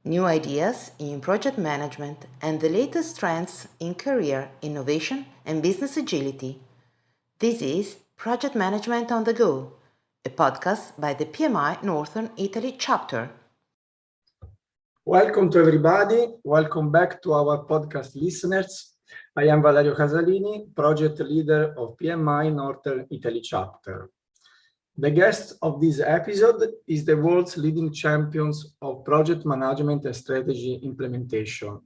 new ideas in project management, and the latest trends in career innovation and business agility. This is Project Management on the Go, a podcast by the PMI-Northern Italy chapter. Welcome to everybody. Welcome back to our podcast listeners. I am Valerio Casalini, project leader of PMI-Northern Italy chapter. The guest of this episode is the world's leading champions of project management and strategy implementation,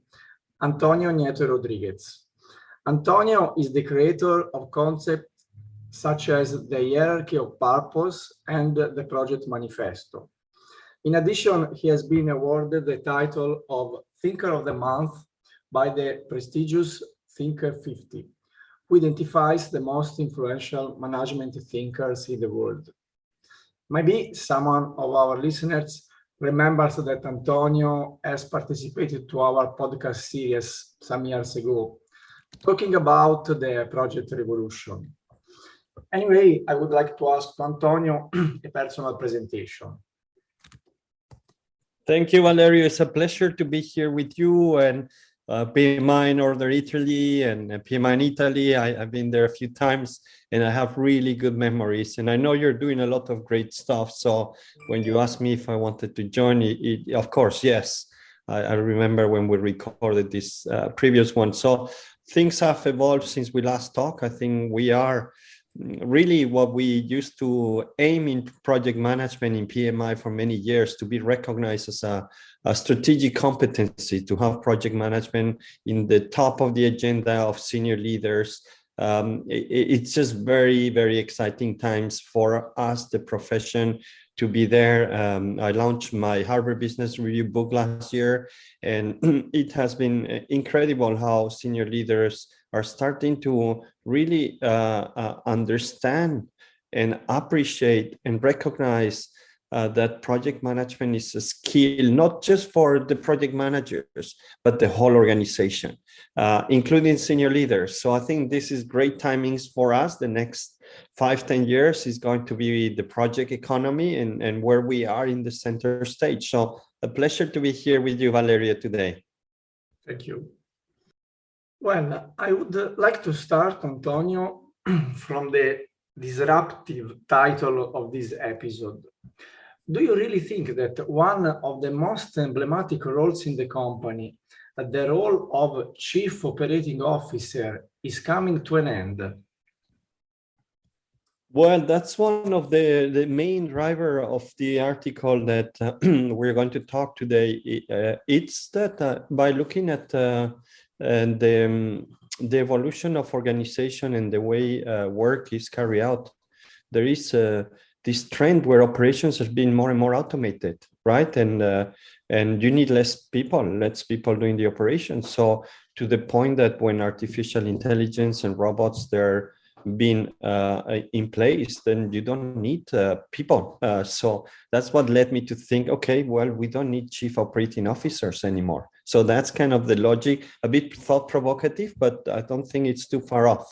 Antonio Nieto Rodriguez. Antonio is the creator of concepts such as the hierarchy of purpose and the project manifesto. In addition, he has been awarded the title of Thinker of the Month by the prestigious Thinker 50, who identifies the most influential management thinkers in the world. Maybe someone of our listeners remembers that Antonio has participated to our podcast series some years ago, talking about the project revolution. Anyway, I would like to ask Antonio a personal presentation. Thank you, Valerio. It's a pleasure to be here with you and PMI-Northern Italy and PMI in Italy. I've been there a few times and I have really good memories. And I know you're doing a lot of great stuff. So when you asked me if I wanted to join, of course, yes. I remember when we recorded this previous one. So things have evolved since we last talked. I think we are really what we used to aim in project management in PMI for many years, to be recognized as a strategic competency, to have project management in the top of the agenda of senior leaders. It's just very, very exciting times for us, the profession, to be there. I launched my Harvard Business Review book last year, and it has been incredible how senior leaders are starting to really understand and appreciate and recognize that project management is a skill, not just for the project managers, but the whole organization, including senior leaders. So I think this is great timings for us. The next 5-10 years is going to be the project economy and where we are in the center stage. So a pleasure to be here with you, Valeria, today. Thank you. Well, I would like to start, Antonio, from the disruptive title of this episode. Do you really think that one of the most emblematic roles in the company, the role of Chief Operating Officer, is coming to an end? Well, that's one of the main driver of the article that we're going to talk today. It's that by looking at the evolution of organization and the way work is carried out, there is this trend where operations have been more and more automated, right? And you need less people doing the operations. So to the point that when artificial intelligence and robots, they're being in place, then you don't need people. So that's what led me to think, okay, well, we don't need chief operating officers anymore. So that's kind of the logic, a bit thought provocative, but I don't think it's too far off.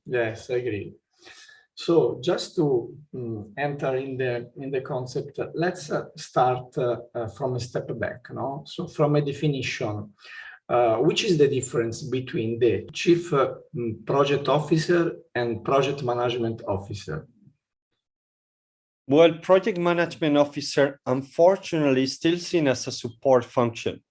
Yes, I agree. So just to enter in the concept, let's start from a step back. No? So from a definition, which is the difference between the chief project officer and project management officer? Well, project management officer, unfortunately, is still seen as a support function.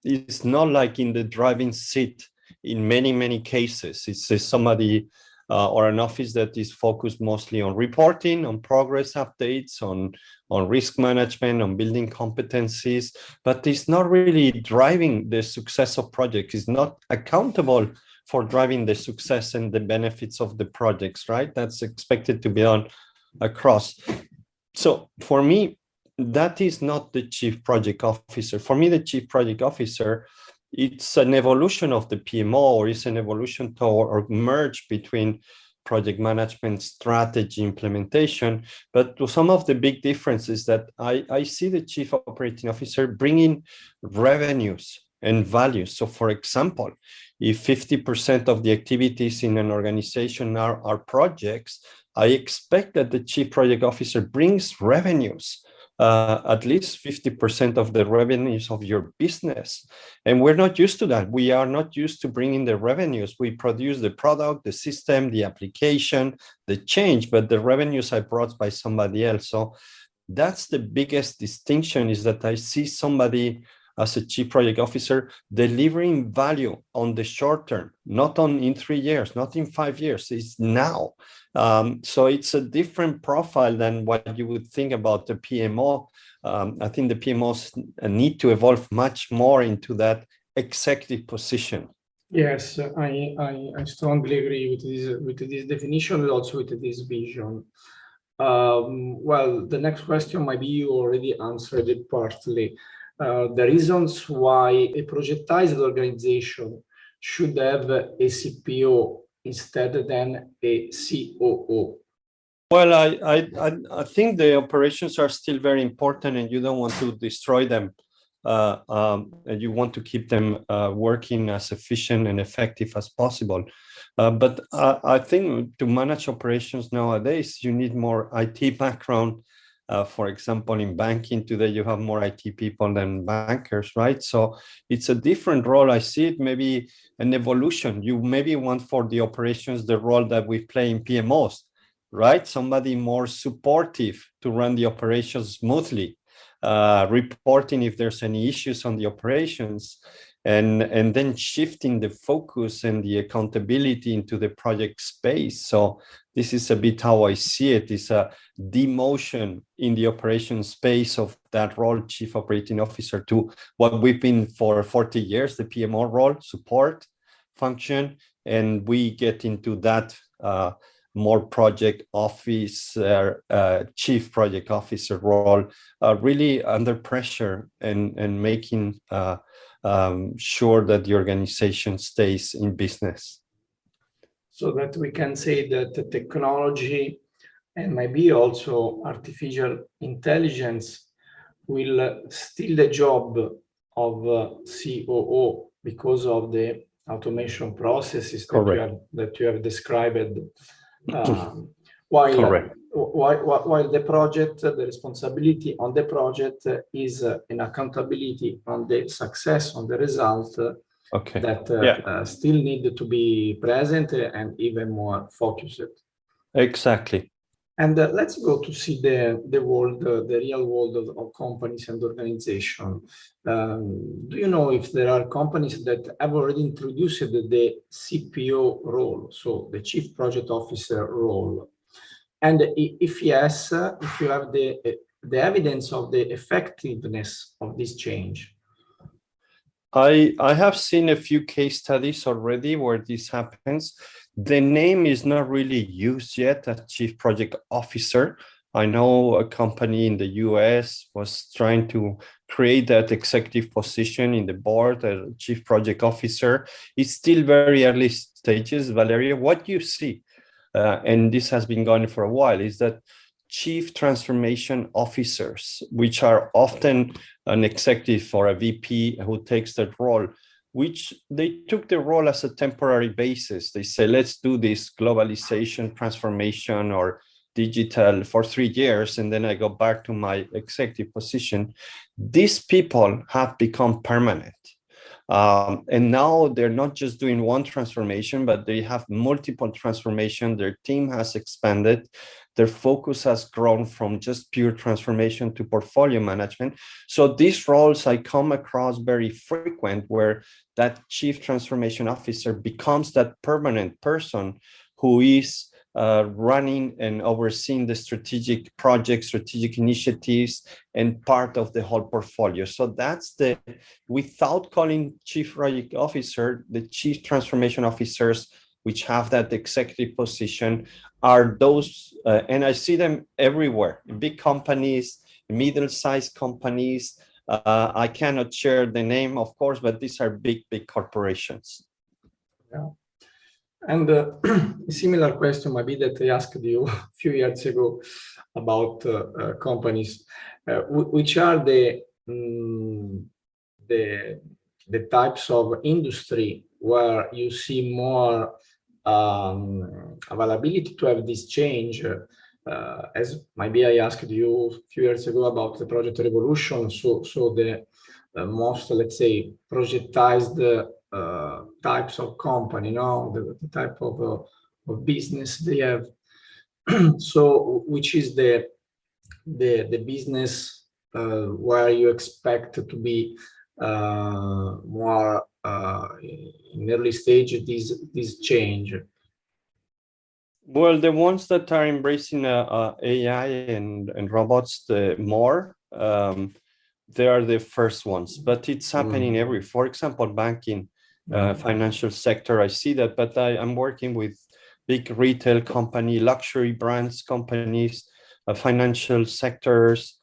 It's not like in the driving seat in many cases. It's somebody or an office that is focused mostly on reporting, on progress updates, on risk management, on building competencies, but it's not really driving the success of projects. It's not accountable for driving the success and the benefits of the projects, right? That's expected to be done across. So for me, that is not the chief project officer. For me, the chief project officer, it's an evolution of the PMO, or it's an evolution toward or merge between project management, strategy, implementation. But some of the big differences that I see the chief operating officer bringing revenues and values. So for example, if 50% of the activities in an organization are projects, I expect that the chief project officer brings revenues at least 50% of the revenues of your business. And we're not used to that. We are not used to bringing the revenues. We produce the product, the system, the application, the change, but the revenues are brought by somebody else. So that's the biggest distinction, is that I see somebody as a chief project officer delivering value on the short term, not in 3 years, not in 5 years, it's now. So it's a different profile than what you would think about the PMO. I think the PMOs need to evolve much more into that executive position. Yes, I strongly agree with this definition and also with this vision. Well, the next question, maybe you already answered it partly. The reasons why a projectized organization should have a CPO instead than a COO. Well, I think the operations are still very important, and you don't want to destroy them. And you want to keep them working as efficient and effective as possible. But I think to manage operations nowadays, you need more IT background. For example, in banking today, you have more IT people than bankers, right? So it's a different role. I see it maybe an evolution. You maybe want for the operations the role that we play in PMOs, right? Somebody more supportive to run the operations smoothly, reporting if there's any issues on the operations, and then shifting the focus and the accountability into the project space. So this is a bit how I see it. It's a demotion in the operation space of that role, chief operating officer, to what we've been for 40 years, the PMO role, support function, and we get into that more project officer, chief project officer role, really under pressure and making sure that the organization stays in business. So that we can say that the technology and maybe also artificial intelligence will steal the job of COO because of the automation processes that you have described. While the project, the responsibility on the project is an accountability on the success, on the result, that still need to be present and even more focused. Exactly. And let's go to see the world, the real world of companies and organizations. Do you know if there are companies that have already introduced the CPO role, so the Chief Project Officer role? And if yes, if you have the evidence of the effectiveness of this change? I have seen a few case studies already where this happens. The name is not really used yet as Chief Project Officer. I know a company in the US was trying to create that executive position in the board, a Chief Project Officer. It's still very early stages, Valeria. What you see, and this has been going for a while, is that Chief Transformation Officers, which are often an executive or a VP who takes that role, which they took the role as a temporary basis. They say, let's do this globalization transformation or digital for 3 years, and then I go back to my executive position. These people have become permanent. And now they're not just doing one transformation, but they have multiple transformations. Their team has expanded. Their focus has grown from just pure transformation to portfolio management. So these roles I come across very frequent, where that Chief Transformation Officer becomes that permanent person who is running and overseeing the strategic projects, strategic initiatives, and part of the whole portfolio. So that's without calling Chief Project Officer, the Chief Transformation Officers, which have that executive position, are those, and I see them everywhere, in big companies, middle-sized companies. I cannot share the name, of course, but these are big corporations. Yeah. And a similar question maybe that I asked you a few years ago about companies, which are the types of industry where you see more availability to have this change, as maybe I asked you a few years ago about the project revolution, so the most, let's say, projectized types of company, the type of business they have. So, which is the business where you expect to be more in early stage this change? Well, the ones that are embracing AI and robots the more, they are the first ones, but it's happening for example, banking, financial sector, I see that, but I'm working with big retail company, luxury brands companies, financial sectors,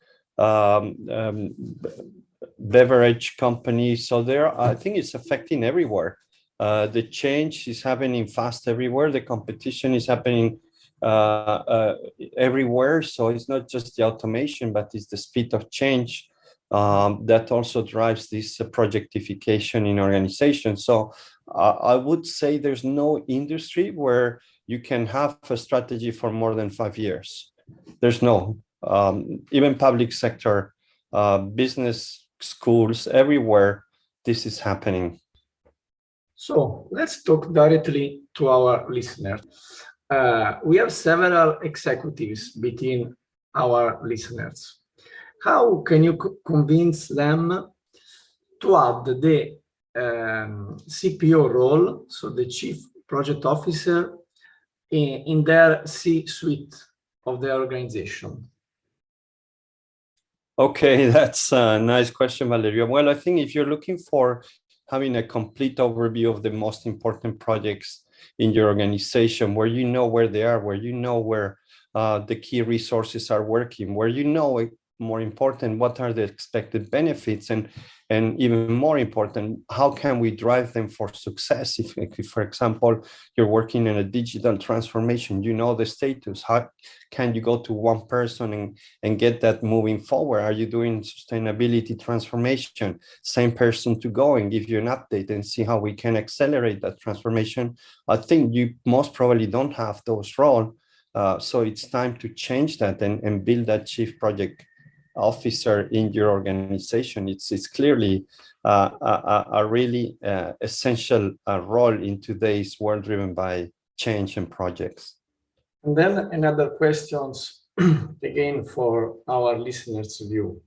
beverage companies. So I think it's affecting everywhere. The change is happening fast everywhere. The competition is happening everywhere. So it's not just the automation, but it's the speed of change that also drives this projectification in organizations. So I would say there's no industry where you can have a strategy for more than 5 years. There's no, even public sector, business schools, everywhere, this is happening. So let's talk directly to our listeners. We have several executives between our listeners. How can you convince them to add the CPO role, so the Chief Project Officer, in their C-suite of the organization? Okay, that's a nice question, Valerio. Well, I think if you're looking for having a complete overview of the most important projects in your organization, where you know where they are, where you know where the key resources are working, where you know, more important, what are the expected benefits, and even more important, how can we drive them for success? If for example, you're working in a digital transformation, you know the status, how can you go to one person and get that moving forward? Are you doing sustainability transformation? Same person to go and give you an update and see how we can accelerate that transformation. I think you most probably don't have those roles. So it's time to change that and build that chief project officer in your organization. It's clearly a really essential role in today's world driven by change and projects. And then another questions again for our listeners' view.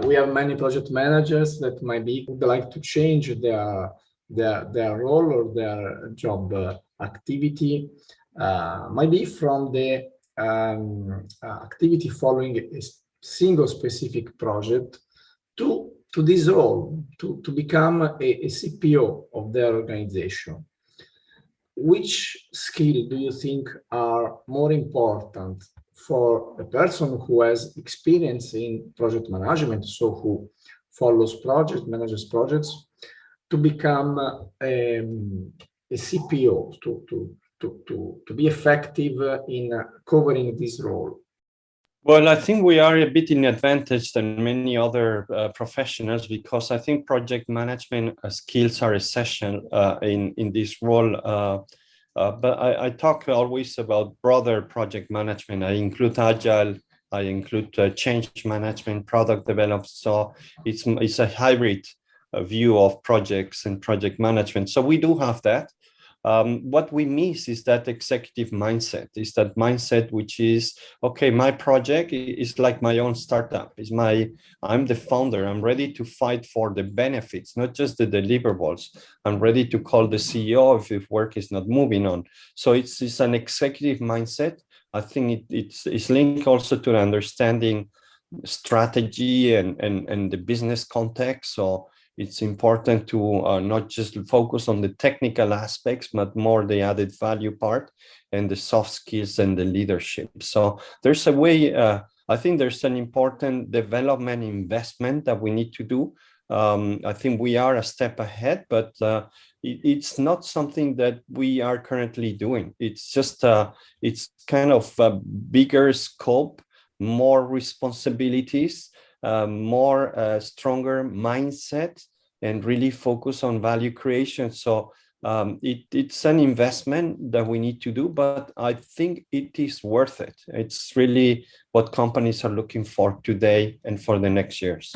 We have many project managers that would like to change their role or their job activity, maybe from the activity following a single specific project to this role, to become a CPO of their organization. Which skill do you think are more important for a person who has experience in project management, so who follows projects, manages projects, to become a CPO, to be effective in covering this role? Well, I think we are a bit in advantage than many other professionals, because I think project management skills are essential in this role. But I talk always about broader project management. I include agile, I include change management, product development. So it's a hybrid view of projects and project management. So we do have that. What we miss is that executive mindset, which is, okay, my project is like my own startup. I'm the founder. I'm ready to fight for the benefits, not just the deliverables. I'm ready to call the CEO if work is not moving on. So it's an executive mindset. I think it's linked also to understanding strategy and the business context. So it's important to not just focus on the technical aspects, but more the added value part and the soft skills and the leadership. So there's a way, I think there's an important development investment that we need to do. I think we are a step ahead, but it's not something that we are currently doing. It's just, it's kind of a bigger scope, more responsibilities, more stronger mindset, and really focus on value creation. So it's an investment that we need to do, but I think it is worth it. It's really what companies are looking for today and for the next years.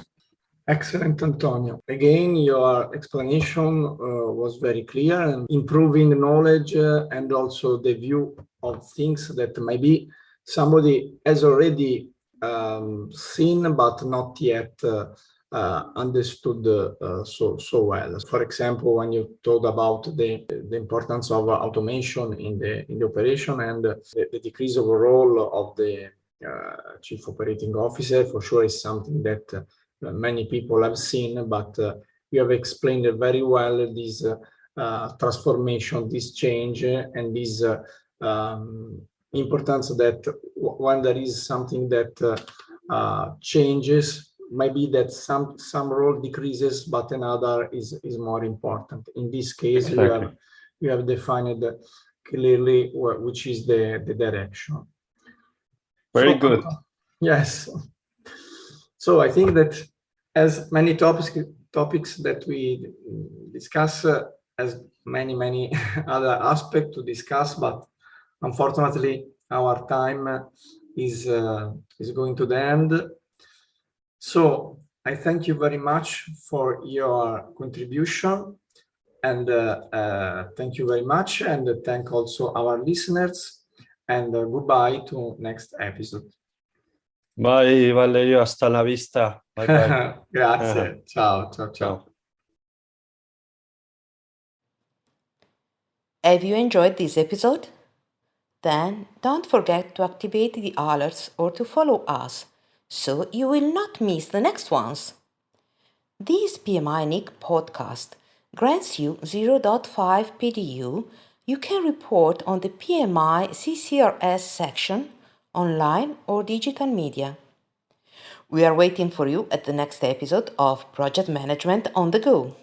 Excellent, Antonio. Again, your explanation was very clear and improving knowledge and also the view of things that maybe somebody has already seen but not yet understood so well. For example, when you talked about the importance of automation in the operation and the decrease of the role of the chief operating officer, for sure is something that many people have seen, but you have explained very well this transformation, this change, and this importance that when there is something that changes, maybe that some role decreases, but another is more important. In this case, exactly. you have defined clearly which is the direction. Very good. Yes. So I think that as many topics that we discuss, as many other aspects to discuss, but unfortunately our time is going to the end. So I thank you very much for your contribution, and thank you very much, and thank also our listeners, and goodbye to next episode. Bye, Valerio. Hasta la vista. Bye bye. Grazie. Ciao, ciao, ciao. Ciao. Have you enjoyed this episode? Then don't forget to activate the alerts or to follow us so you will not miss the next ones. This PMI NIC podcast grants you 0.5 PDU. You can report on the PMI CCRS section, online or digital media. We are waiting for you at the next episode of Project Management on the Go.